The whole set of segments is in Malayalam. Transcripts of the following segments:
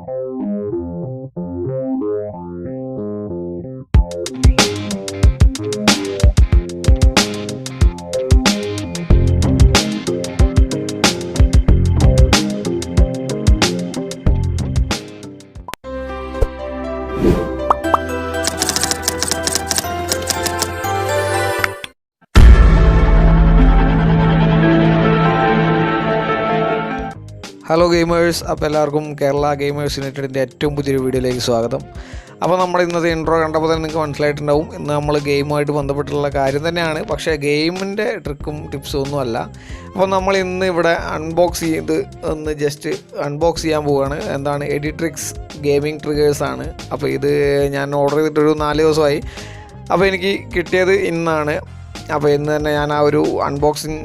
ഹലോ ഗെയിമേഴ്സ്, അപ്പോൾ എല്ലാവർക്കും കേരള ഗെയിമേഴ്സ് യുണൈറ്റഡിൻ്റെ ഏറ്റവും പുതിയൊരു വീഡിയോയിലേക്ക് സ്വാഗതം. അപ്പോൾ നമ്മൾ ഇന്നത്തെ ഇൻട്രോ കണ്ടപ്പോൾ തന്നെ നിങ്ങൾക്ക് മനസ്സിലായിട്ടുണ്ടാവും, ഇന്ന് നമ്മൾ ഗെയിമുമായിട്ട് ബന്ധപ്പെട്ടുള്ള കാര്യം തന്നെയാണ്. പക്ഷേ ഗെയിമിൻ്റെ ട്രിക്കും ടിപ്സും ഒന്നുമല്ല. അപ്പോൾ നമ്മൾ ഇന്ന് ഇവിടെ ജസ്റ്റ് അൺബോക്സ് ചെയ്യാൻ പോവുകയാണ്. എന്താണ്, എഡിട്രിക്സ് ഗെയിമിംഗ് ട്രിഗേഴ്സാണ്. അപ്പോൾ ഇത് ഞാൻ ഓർഡർ ചെയ്തിട്ടൊരു 4 ദിവസമായി. അപ്പോൾ എനിക്ക് കിട്ടിയത് ഇന്നാണ്. അപ്പോൾ ഇന്ന് തന്നെ ഞാൻ ആ ഒരു അൺബോക്സിങ്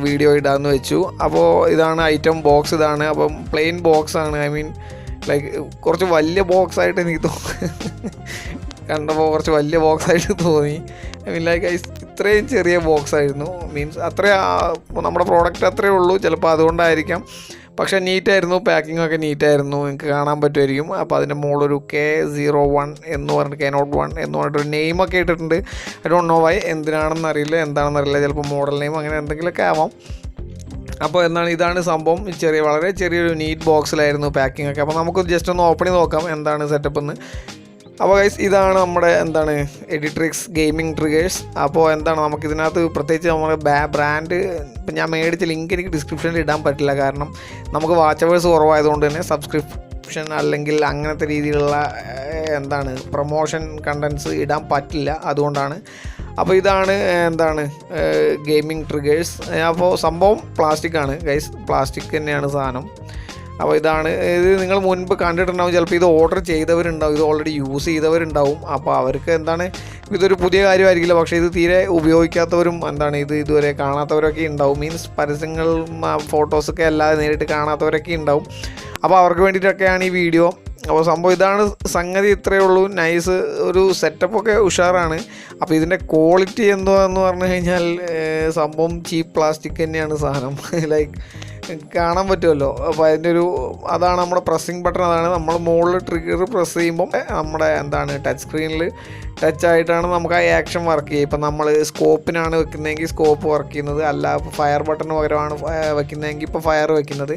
വീഡിയോ ഇടാമെന്ന് വെച്ചു. അപ്പോൾ ഇതാണ് ഐറ്റം ബോക്സ്, ഇതാണ്. അപ്പം പ്ലെയിൻ ബോക്സാണ്. ലൈക്ക് കുറച്ച് വലിയ ബോക്സായിട്ട് എനിക്ക് കണ്ടപ്പോൾ കുറച്ച് വലിയ ബോക്സായിട്ട് തോന്നി. ലൈക്ക് ഇത്രയും ചെറിയ ബോക്സായിരുന്നു. നമ്മുടെ പ്രോഡക്റ്റ് അത്രയേ ഉള്ളൂ, ചിലപ്പോൾ അതുകൊണ്ടായിരിക്കാം. പക്ഷേ നീറ്റായിരുന്നു, പാക്കിംഗ് ഒക്കെ നീറ്റായിരുന്നു, നിങ്ങൾക്ക് കാണാൻ പറ്റുമായിരിക്കും. അപ്പോൾ അതിൻ്റെ മുകളിലൊരു K01 എന്ന് പറഞ്ഞിട്ട് K01 എന്ന് പറഞ്ഞിട്ടൊരു നെയിമൊക്കെ ഇട്ടിട്ടുണ്ട്. ഐ ഡോണ്ട് നോ വൈ, എന്താണെന്നറിയില്ല. ചിലപ്പോൾ മോഡൽ നെയിം അങ്ങനെ എന്തെങ്കിലുമൊക്കെ ആവാം. അപ്പോൾ ഇതാണ് സംഭവം. വളരെ ചെറിയൊരു നീറ്റ് ബോക്സിലായിരുന്നു പാക്കിംഗ് ഒക്കെ. അപ്പോൾ നമുക്ക് ജസ്റ്റ് ഒന്ന് ഓപ്പൺ ചെയ്ത് നോക്കാം എന്താണ് സെറ്റപ്പ് എന്ന്. അപ്പോൾ ഗൈസ്, ഇതാണ് നമ്മുടെ എഡിട്രിക്സ് ഗെയിമിംഗ് ട്രിഗേഴ്സ്. അപ്പോൾ നമുക്കിതിനകത്ത് പ്രത്യേകിച്ച് നമ്മുടെ ബ്രാൻഡ് ഇപ്പം ഞാൻ മേടിച്ച ലിങ്ക് എനിക്ക് ഡിസ്ക്രിപ്ഷനിൽ ഇടാൻ പറ്റില്ല. കാരണം നമുക്ക് വാച്ചവേഴ്സ് കുറവായതുകൊണ്ട് തന്നെ സബ്സ്ക്രിപ്ഷൻ അല്ലെങ്കിൽ അങ്ങനത്തെ രീതിയിലുള്ള പ്രൊമോഷൻ കണ്ടൻസ് ഇടാൻ പറ്റില്ല. അതുകൊണ്ടാണ്. അപ്പോൾ ഇതാണ് ഗെയിമിംഗ് ട്രിഗേഴ്സ്. അപ്പോൾ സംഭവം പ്ലാസ്റ്റിക്കാണ് ഗൈസ്, പ്ലാസ്റ്റിക് തന്നെയാണ് സാധനം. അപ്പോൾ ഇത് നിങ്ങൾ മുൻപ് കണ്ടിട്ടുണ്ടാവും, ചിലപ്പോൾ ഇത് ഓർഡർ ചെയ്തവരുണ്ടാവും, ഇത് ഓൾറെഡി യൂസ് ചെയ്തവരുണ്ടാവും. അപ്പോൾ അവർക്ക് ഇതൊരു പുതിയ കാര്യമായിരിക്കില്ല. പക്ഷേ ഇത് തീരെ ഉപയോഗിക്കാത്തവരും ഇതുവരെ കാണാത്തവരൊക്കെ ഉണ്ടാവും. പരസ്യങ്ങളും ഫോട്ടോസൊക്കെ അല്ലാതെ നേരിട്ട് കാണാത്തവരൊക്കെ ഉണ്ടാവും. അപ്പോൾ അവർക്ക് വേണ്ടിയിട്ടൊക്കെയാണ് ഈ വീഡിയോ. അപ്പോൾ സംഭവം ഇതാണ് സംഗതി, ഇത്രയേ ഉള്ളൂ. നൈസ്, ഒരു സെറ്റപ്പൊക്കെ ഉഷാറാണ്. അപ്പോൾ ഇതിൻ്റെ ക്വാളിറ്റി എന്താണെന്ന് പറഞ്ഞു കഴിഞ്ഞാൽ സംഭവം ചീപ്പ് പ്ലാസ്റ്റിക് തന്നെയാണ് സാധനം. ലൈക്ക് കാണാൻ പറ്റുമല്ലോ. അപ്പോൾ അതാണ് നമ്മുടെ പ്രസ്സിങ് ബട്ടൺ. അതാണ് നമ്മൾ മുകളിൽ ട്രിഗർ പ്രസ് ചെയ്യുമ്പോൾ നമ്മുടെ ടച്ച് സ്ക്രീനിൽ ടച്ച് ആയിട്ടാണ് നമുക്ക് ആ ആക്ഷൻ വർക്ക് ചെയ്യുക. ഇപ്പം നമ്മൾ സ്കോപ്പിനാണ് വെക്കുന്നതെങ്കിൽ സ്കോപ്പ് വർക്ക് ചെയ്യുന്നത്, അല്ല ഇപ്പോൾ ഫയർ ബട്ടൺ പകരമാണ് വെക്കുന്നതെങ്കിൽ ഇപ്പോൾ ഫയർ വെക്കുന്നത്.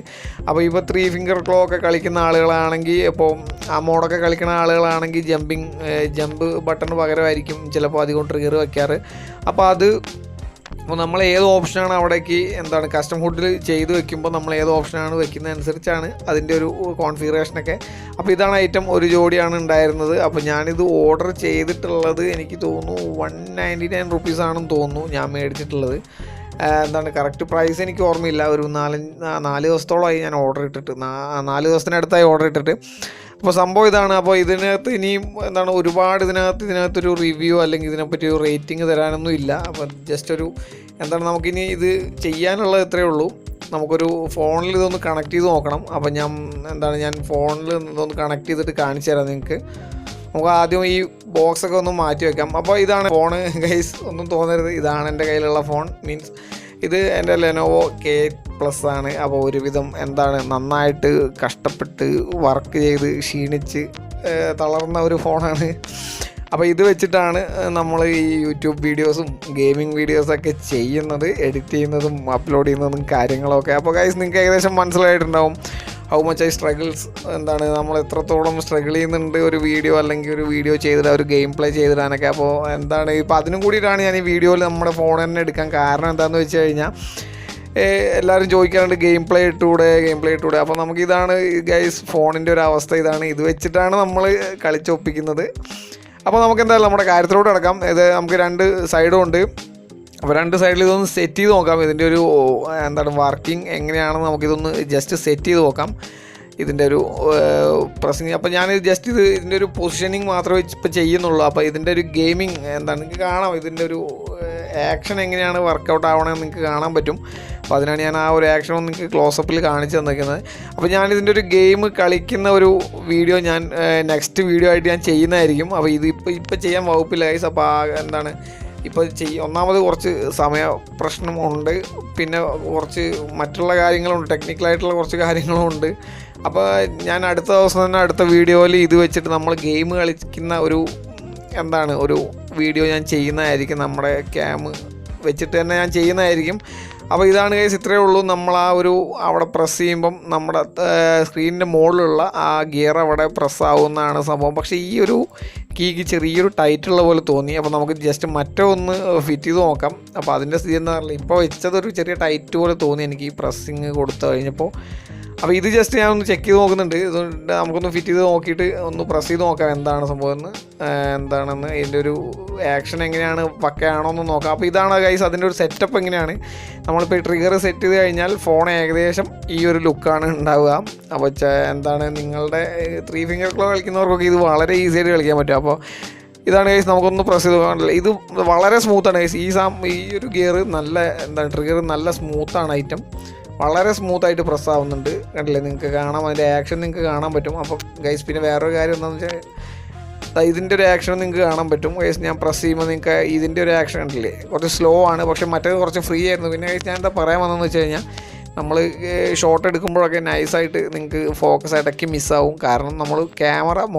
അപ്പോൾ ഇപ്പോൾ 3 ഫിംഗർ ക്ലോ ഒക്കെ കളിക്കുന്ന ആളുകളാണെങ്കിൽ, ഇപ്പോൾ ആ മോഡൊക്കെ കളിക്കുന്ന ആളുകളാണെങ്കിൽ ജമ്പ് ബട്ടൺ പകരമായിരിക്കും ചിലപ്പോൾ അധികം ട്രിഗർ വയ്ക്കാറ്. അപ്പോൾ നമ്മൾ ഏത് ഓപ്ഷനാണ് അവിടേക്ക് കസ്റ്റം ഹുഡിൽ ചെയ്ത് വെക്കുമ്പോൾ നമ്മൾ ഏത് ഓപ്ഷനാണ് വെക്കുന്നതനുസരിച്ചാണ് അതിൻ്റെ ഒരു കോൺഫിഗറേഷനൊക്കെ. അപ്പോൾ ഇതാണ് ഐറ്റം, ഒരു ജോഡിയാണ് ഉണ്ടായിരുന്നത്. അപ്പോൾ ഞാനിത് ഓർഡർ ചെയ്തിട്ടുള്ളത് എനിക്ക് തോന്നുന്നു 199 റുപ്പീസാണെന്ന് തോന്നുന്നു ഞാൻ മേടിച്ചിട്ടുള്ളത്. കറക്റ്റ് പ്രൈസ് എനിക്ക് ഓർമ്മയില്ല. ഒരു 4 ദിവസത്തോളമായി ഞാൻ ഓർഡർ ഇട്ടിട്ട്, 4 ദിവസത്തിനടുത്തായി ഓർഡർ ഇട്ടിട്ട്. അപ്പോൾ സംഭവം ഇതാണ്. അപ്പോൾ ഇതിനകത്ത് ഇനിയും ഒരുപാട് ഇതിനകത്തൊരു റിവ്യൂ അല്ലെങ്കിൽ ഇതിനെപ്പറ്റി ഒരു റേറ്റിംഗ് തരാനൊന്നും ഇല്ല. അപ്പോൾ ജസ്റ്റ് ഒരു നമുക്കിനി ഇത് ചെയ്യാനുള്ളത് ഇത്രയേ ഉള്ളൂ. നമുക്കൊരു ഫോണിൽ ഇതൊന്ന് കണക്ട് ചെയ്ത് നോക്കണം. അപ്പോൾ ഞാൻ ഫോണിൽ ഇതൊന്ന് കണക്ട് ചെയ്തിട്ട് കാണിച്ചു തരാം നിങ്ങൾക്ക്. നമുക്ക് ആദ്യം ഈ ബോക്സൊക്കെ ഒന്ന് മാറ്റി വെക്കാം. അപ്പോൾ ഇതാണ് ഫോണ് ഗൈസ്, ഒന്നും തോന്നരുത്, ഇതാണ് എൻ്റെ കയ്യിലുള്ള ഫോൺ. ഇത് എൻ്റെ ലെനോവോ K+ ആണ്. അപ്പോൾ ഒരുവിധം നന്നായിട്ട് കഷ്ടപ്പെട്ട് വർക്ക് ചെയ്ത് ക്ഷീണിച്ച് തളർന്ന ഒരു ഫോണാണ്. അപ്പോൾ ഇത് വെച്ചിട്ടാണ് നമ്മൾ ഈ യൂട്യൂബ് വീഡിയോസും ഗെയിമിംഗ് വീഡിയോസൊക്കെ ചെയ്യുന്നത്, എഡിറ്റ് ചെയ്യുന്നതും അപ്ലോഡ് ചെയ്യുന്നതും കാര്യങ്ങളൊക്കെ. അപ്പോൾ ഗൈസ്, നിങ്ങൾക്ക് ഏകദേശം മനസ്സിലായിട്ടുണ്ടാവും ഹൗ മച്ച് ഐ സ്ട്രഗിൾസ്. നമ്മൾ എത്രത്തോളം സ്ട്രഗിൾ ചെയ്യുന്നുണ്ട് ഒരു വീഡിയോ അല്ലെങ്കിൽ ഒരു വീഡിയോ ചെയ്തിട്ട് ഒരു ഗെയിം പ്ലേ ചെയ്തിടാനൊക്കെ. അപ്പോൾ ഇപ്പോൾ അതിനും കൂടിയിട്ടാണ് ഞാൻ ഈ വീഡിയോയിൽ നമ്മുടെ ഫോൺ തന്നെ എടുക്കാൻ കാരണം. എന്താണെന്ന് വെച്ച് കഴിഞ്ഞാൽ എല്ലാവരും ചോദിക്കാറുണ്ട് ഗെയിം പ്ലേ ഇട്ടൂടെ. അപ്പോൾ നമുക്കിതാണ് ഗൈസ് ഫോണിൻ്റെ ഒരു അവസ്ഥ ഇതാണ്. ഇത് വെച്ചിട്ടാണ് നമ്മൾ കളിച്ചൊപ്പിക്കുന്നത്. അപ്പോൾ നമുക്ക് നമ്മുടെ കാര്യത്തിലോട്ട് കിടക്കാം. നമുക്ക് 2 സൈഡും ഉണ്ട്. അപ്പോൾ 2 സൈഡിൽ ഇതൊന്ന് സെറ്റ് ചെയ്ത് നോക്കാം. ഇതിൻ്റെ ഒരു വർക്കിംഗ് എങ്ങനെയാണെന്ന് നമുക്കിതൊന്ന് ജസ്റ്റ് സെറ്റ് ചെയ്ത് നോക്കാം. ഇതിൻ്റെ ഒരു പ്രസിംഗ്. അപ്പോൾ ഞാൻ ജസ്റ്റ് ഇതിൻ്റെ ഒരു പൊസിഷനിങ് മാത്രമേ ഇപ്പോൾ ചെയ്യുന്നുള്ളൂ. അപ്പോൾ ഇതിൻ്റെ ഒരു ഗെയിമിങ് നിങ്ങൾക്ക് കാണാം, ഇതിൻ്റെ ഒരു ആക്ഷൻ എങ്ങനെയാണ് വർക്കൗട്ട് ആവണമെന്ന് നിങ്ങൾക്ക് കാണാൻ പറ്റും. അപ്പോൾ അതിനാണ് ഞാൻ ആ ഒരു ആക്ഷൻ നിങ്ങൾക്ക് ക്ലോസപ്പിൽ കാണിച്ചു തന്നിരിക്കുന്നത്. അപ്പോൾ ഞാനിതിൻ്റെ ഒരു ഗെയിം കളിക്കുന്ന ഒരു വീഡിയോ ഞാൻ നെക്സ്റ്റ് വീഡിയോ ആയിട്ട് ഞാൻ ചെയ്യുന്നതായിരിക്കും. അപ്പോൾ ഇപ്പോൾ ചെയ്യാൻ വകുപ്പില്ല ഗൈസ്. അപ്പോൾ ഇപ്പോൾ ഒന്നാമത് കുറച്ച് സമയ പ്രശ്നമുണ്ട്, പിന്നെ കുറച്ച് മറ്റുള്ള കാര്യങ്ങളുണ്ട്, ടെക്നിക്കലായിട്ടുള്ള കുറച്ച് കാര്യങ്ങളുമുണ്ട്. അപ്പോൾ ഞാൻ അടുത്ത ദിവസം തന്നെ അടുത്ത വീഡിയോയിൽ ഇത് വെച്ചിട്ട് നമ്മൾ ഗെയിം കളിക്കുന്ന ഒരു വീഡിയോ ഞാൻ ചെയ്യുന്നതായിരിക്കും. നമ്മുടെ ക്യാം വെച്ചിട്ട് തന്നെ ഞാൻ ചെയ്യുന്നതായിരിക്കും. അപ്പോൾ ഇതാണ് ഗൈസ്, ഇത്രയേ ഉള്ളൂ. നമ്മൾ അവിടെ പ്രസ് ചെയ്യുമ്പം നമ്മുടെ സ്ക്രീനിൻ്റെ മുകളിലുള്ള ആ ഗിയർ അവിടെ പ്രസ് ആവുന്നതാണ് സംഭവം. പക്ഷേ ഈ ഒരു കീക്ക് ചെറിയൊരു ടൈറ്റുള്ള പോലെ തോന്നി. അപ്പോൾ നമുക്ക് ജസ്റ്റ് ഒന്ന് ഫിറ്റ് ചെയ്ത് നോക്കാം. അപ്പോൾ അതിൻ്റെ സ്ഥിതി എന്താ പറയുക, ഇപ്പോൾ വെച്ചതൊരു ചെറിയ ടൈറ്റ് പോലെ തോന്നി എനിക്ക് ഈ പ്രസ്സിങ് കൊടുത്തു കഴിഞ്ഞപ്പോൾ. അപ്പോൾ ഇത് ജസ്റ്റ് ഞാൻ ഒന്ന് ചെക്ക് ചെയ്ത് നോക്കുന്നുണ്ട്. ഇതുകൊണ്ട് നമുക്കൊന്ന് ഫിറ്റ് ചെയ്ത് നോക്കിയിട്ട് ഒന്ന് പ്രസ് ചെയ്ത് നോക്കാം എന്താണെന്ന് ഇതിൻ്റെ ഒരു ആക്ഷൻ എങ്ങനെയാണ്, പക്കയാണോ എന്ന് നോക്കാം. അപ്പോൾ ഇതാണ് ഗൈസ് അതിൻ്റെ ഒരു സെറ്റപ്പ് എങ്ങനെയാണ്. നമ്മളിപ്പോൾ ട്രിഗർ സെറ്റ് ചെയ്ത് കഴിഞ്ഞാൽ ഫോൺ ഏകദേശം ഈ ഒരു ലുക്കാണ് ഉണ്ടാവുക. അപ്പോൾ നിങ്ങളുടെ 3 ഫിംഗർ ക്ലോ കളിക്കുന്നവർക്കൊക്കെ ഇത് വളരെ ഈസി ആയിട്ട് കളിക്കാൻ പറ്റും. അപ്പോൾ ഇതാണ് ഗൈസ്, നമുക്കൊന്ന് പ്രസ് ചെയ്ത് നോക്കാനില്ല. ഇത് വളരെ സ്മൂത്താണ് ഗൈസ്. ഈ ഒരു ഗിയർ ട്രിഗർ നല്ല സ്മൂത്താണ് ഐറ്റം. വളരെ സ്മൂത്തായിട്ട് പ്രസ് ആവുന്നുണ്ട്. കണ്ടില്ലേ, നിങ്ങൾക്ക് കാണാം, അതിൻ്റെ ആക്ഷൻ നിങ്ങൾക്ക് കാണാൻ പറ്റും. അപ്പം ഗൈസ് പിന്നെ വേറൊരു കാര്യം എന്താണെന്ന് വെച്ചാൽ ഇതിൻ്റെ ഒരു ആക്ഷൻ നിങ്ങൾക്ക് കാണാൻ പറ്റും. ഗൈസ് ഞാൻ പ്രസ് ചെയ്യുമ്പോൾ നിങ്ങൾക്ക് ഇതിൻ്റെ ഒരു ആക്ഷൻ കണ്ടില്ലേ, കുറച്ച് സ്ലോ ആണ്. പക്ഷേ മറ്റേത് കുറച്ച് ഫ്രീ ആയിരുന്നു. പിന്നെ ഗൈസ് ഞാൻ എന്താ പറയാൻ വന്നതെന്ന് വെച്ച് കഴിഞ്ഞാൽ, നമ്മൾ ഷോട്ട് എടുക്കുമ്പോഴൊക്കെ നൈസായിട്ട് നിങ്ങൾക്ക് ഫോക്കസ് ഇടയ്ക്ക് മിസ്സാവും. കാരണം നമ്മൾ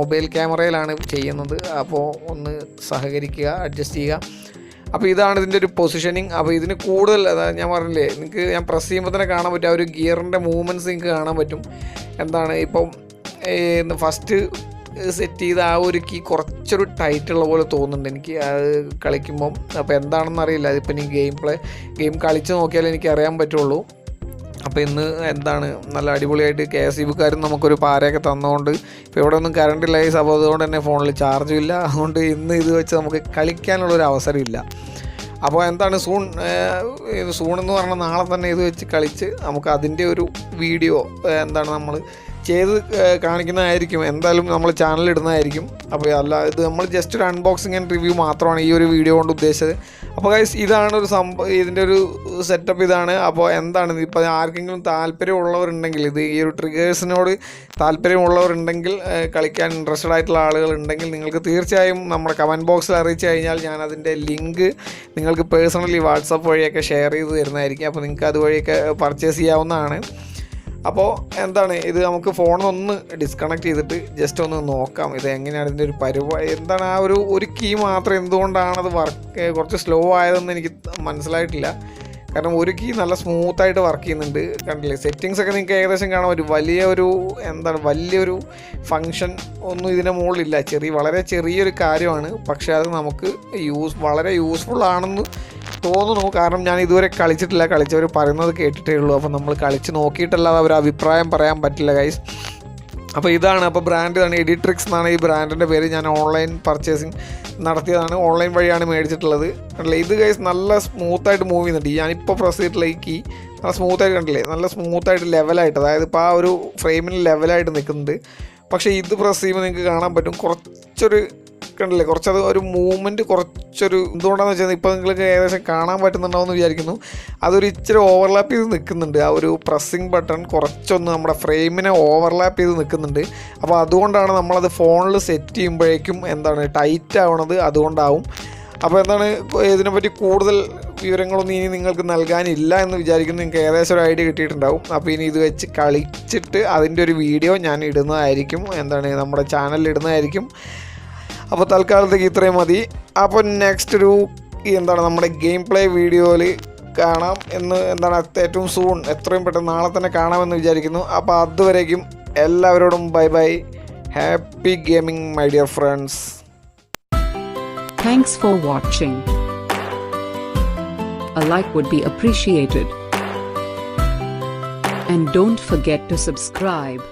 മൊബൈൽ ക്യാമറയിലാണ് ചെയ്യുന്നത്. അപ്പോൾ ഒന്ന് സഹകരിക്കുക, അഡ്ജസ്റ്റ് ചെയ്യുക. അപ്പോൾ ഇതാണ് ഇതിൻ്റെ ഒരു പൊസിഷനിങ്. അപ്പോൾ ഇതിന് കൂടുതൽ ഞാൻ പറഞ്ഞില്ലേ, ഞാൻ പ്രസ് ചെയ്യുമ്പോൾ തന്നെ കാണാൻ പറ്റും ആ ഒരു ഗിയറിൻ്റെ മൂവ്മെൻറ്റ്സ് നിങ്ങൾക്ക് കാണാൻ പറ്റും. ഇപ്പം ഫസ്റ്റ് സെറ്റ് ചെയ്ത ആ ഒരു കീ കുറച്ചൊരു ടൈറ്റുള്ള പോലെ തോന്നുന്നുണ്ട് എനിക്ക് അത് കളിക്കുമ്പം. അപ്പോൾ എന്താണെന്ന് അറിയില്ല. അതിപ്പോൾ ഇനി ഗെയിം കളിച്ച് നോക്കിയാലേ എനിക്ക് അറിയാൻ പറ്റുള്ളൂ. അപ്പോൾ ഇന്ന് നല്ല അടിപൊളിയായിട്ട് KSEBക്കാരും നമുക്കൊരു പാരയൊക്കെ തന്നുകൊണ്ട് ഇപ്പോൾ ഇവിടെ ഒന്നും കറണ്ട് ഇല്ല. അപ്പോൾ അതുകൊണ്ട് തന്നെ ഫോണിൽ ചാർജും ഇല്ല. അതുകൊണ്ട് ഇന്ന് ഇത് വെച്ച് നമുക്ക് കളിക്കാനുള്ളൊരു അവസരമില്ല. അപ്പോൾ സൂൺ എന്ന് പറഞ്ഞാൽ നാളെ തന്നെ ഇത് വെച്ച് കളിച്ച് നമുക്ക് അതിൻ്റെ ഒരു വീഡിയോ നമ്മൾ ചെയ്ത് കാണിക്കുന്നതായിരിക്കും. എന്തായാലും നമ്മൾ ചാനലിടുന്നതായിരിക്കും. അപ്പോൾ ഇത് നമ്മൾ ജസ്റ്റ് ഒരു അൺബോക്സിങ് ആൻഡ് റിവ്യൂ മാത്രമാണ് ഈ ഒരു വീഡിയോ കൊണ്ട് ഉദ്ദേശിച്ചത്. അപ്പോൾ ഗൈസ് ഇതാണ് ഒരു ഇതിൻ്റെ ഒരു സെറ്റപ്പ് ഇതാണ്. അപ്പോൾ ഇപ്പോൾ ആർക്കെങ്കിലും താല്പര്യമുള്ളവരുണ്ടെങ്കിൽ, ഈ ഒരു ട്രിഗേഴ്സിനോട് താല്പര്യമുള്ളവരുണ്ടെങ്കിൽ, കളിക്കാൻ ഇൻട്രസ്റ്റഡ് ആയിട്ടുള്ള ആളുകളുണ്ടെങ്കിൽ, നിങ്ങൾക്ക് തീർച്ചയായും നമ്മുടെ കമൻറ്റ് ബോക്സിൽ അറിയിച്ചു കഴിഞ്ഞാൽ ഞാൻ അതിൻ്റെ ലിങ്ക് നിങ്ങൾക്ക് പേഴ്സണലി വാട്സപ്പ് വഴിയൊക്കെ ഷെയർ ചെയ്ത് തരുന്നതായിരിക്കും. അപ്പോൾ നിങ്ങൾക്ക് അതുവഴിയൊക്കെ പർച്ചേസ് ചെയ്യാവുന്നതാണ്. അപ്പോൾ ഇത് നമുക്ക് ഫോണിൽ ഡിസ്കണക്ട് ചെയ്തിട്ട് ജസ്റ്റ് ഒന്ന് നോക്കാം ഇത് എങ്ങനെയാണ് ഇതിൻ്റെ ഒരു പരിപാടി. ആ ഒരു കീ മാത്രം എന്തുകൊണ്ടാണത് കുറച്ച് സ്ലോ ആയതെന്ന് എനിക്ക് മനസ്സിലായിട്ടില്ല. കാരണം ഒരു കീ നല്ല സ്മൂത്തായിട്ട് വർക്ക് ചെയ്യുന്നുണ്ട്. കണ്ടില്ലേ, സെറ്റിങ്സ് ഒക്കെ നിങ്ങൾക്ക് ഏകദേശം കാണാൻ പറ്റും. വലിയൊരു ഫങ്ഷൻ ഒന്നും ഇതിൻ്റെ മുകളിലില്ല. വളരെ ചെറിയൊരു കാര്യമാണ്. പക്ഷേ അത് നമുക്ക് വളരെ യൂസ്ഫുൾ ആണെന്ന് തോന്നുന്നു. കാരണം ഞാൻ ഇതുവരെ കളിച്ചിട്ടില്ല, കളിച്ചവർ പറയുന്നത് കേട്ടിട്ടേ ഉള്ളൂ. അപ്പോൾ നമ്മൾ കളിച്ച് നോക്കിയിട്ടല്ലാതെ അവർ അഭിപ്രായം പറയാൻ പറ്റില്ല ഗൈസ്. അപ്പോൾ അപ്പോൾ ബ്രാൻഡ് ഇതാണ്, എഡിട്രിക്സ് എന്നാണ് ഈ ബ്രാൻഡിൻ്റെ പേര്. ഞാൻ ഓൺലൈൻ പർച്ചേസിങ് നടത്തിയതാണ്, ഓൺലൈൻ വഴിയാണ് മേടിച്ചിട്ടുള്ളത്. കണ്ടില്ലേ, ഇത് ഗൈസ് നല്ല സ്മൂത്തായിട്ട് മൂവ് ചെയ്യുന്നുണ്ട്. ഞാനിപ്പോൾ പ്രസ് ചെയ്തിട്ടുള്ള ഈ കീ നല്ല സ്മൂത്തായിട്ട് കണ്ടില്ലേ, നല്ല സ്മൂത്തായിട്ട് ലെവലായിട്ട്, അതായത് ഇപ്പോൾ ആ ഒരു ഫ്രെയിമിൽ ലെവലായിട്ട് നിൽക്കുന്നുണ്ട്. പക്ഷേ ഇത് പ്രസ് ചെയ്യുമ്പോൾ നിങ്ങൾക്ക് കാണാൻ പറ്റും കണ്ടില്ലേ, കുറച്ചത് ഒരു മൂവ്മെൻറ്റ് എന്തുകൊണ്ടാണെന്ന് വെച്ചാൽ ഇപ്പോൾ നിങ്ങൾക്ക് ഏകദേശം കാണാൻ പറ്റുന്നുണ്ടാവുമെന്ന് വിചാരിക്കുന്നു. അതൊരു ഇച്ചിരി ഓവർലാപ്പ് ചെയ്ത് നിൽക്കുന്നുണ്ട്. ആ ഒരു പ്രസ്സിങ് ബട്ടൺ കുറച്ചൊന്ന് നമ്മുടെ ഫ്രെയിമിനെ ഓവർലാപ്പ് ചെയ്ത് നിൽക്കുന്നുണ്ട്. അപ്പോൾ അതുകൊണ്ടാണ് നമ്മളത് ഫോണിൽ സെറ്റ് ചെയ്യുമ്പോഴേക്കും ടൈറ്റ് ആവണത്, അതുകൊണ്ടാവും. അപ്പോൾ ഇതിനെപ്പറ്റി കൂടുതൽ വിവരങ്ങളൊന്നും ഇനി നിങ്ങൾക്ക് നൽകാനില്ല എന്ന് വിചാരിക്കുന്നു. നിങ്ങൾക്ക് ഏകദേശം ഒരു ഐഡിയ കിട്ടിയിട്ടുണ്ടാവും. അപ്പോൾ ഇനി ഇത് വെച്ച് കളിച്ചിട്ട് അതിൻ്റെ ഒരു വീഡിയോ ഞാൻ ഇടുന്നതായിരിക്കും, നമ്മുടെ ചാനലിൽ ഇടുന്നതായിരിക്കും. അപ്പോൾ തൽക്കാലത്തേക്ക് ഇത്രയും മതി. അപ്പോൾ നെക്സ്റ്റ് നമ്മുടെ ഗെയിം പ്ലേ വീഡിയോയിൽ കാണാം എന്ന് ഏറ്റവും സൂൺ, എത്രയും പെട്ടെന്ന് നാളെ തന്നെ കാണാമെന്ന് വിചാരിക്കുന്നു. അപ്പോൾ അതുവരേക്കും എല്ലാവരോടും bye bye. Happy gaming my dear friends. Thanks for watching. A like would be appreciated. And don't forget to subscribe.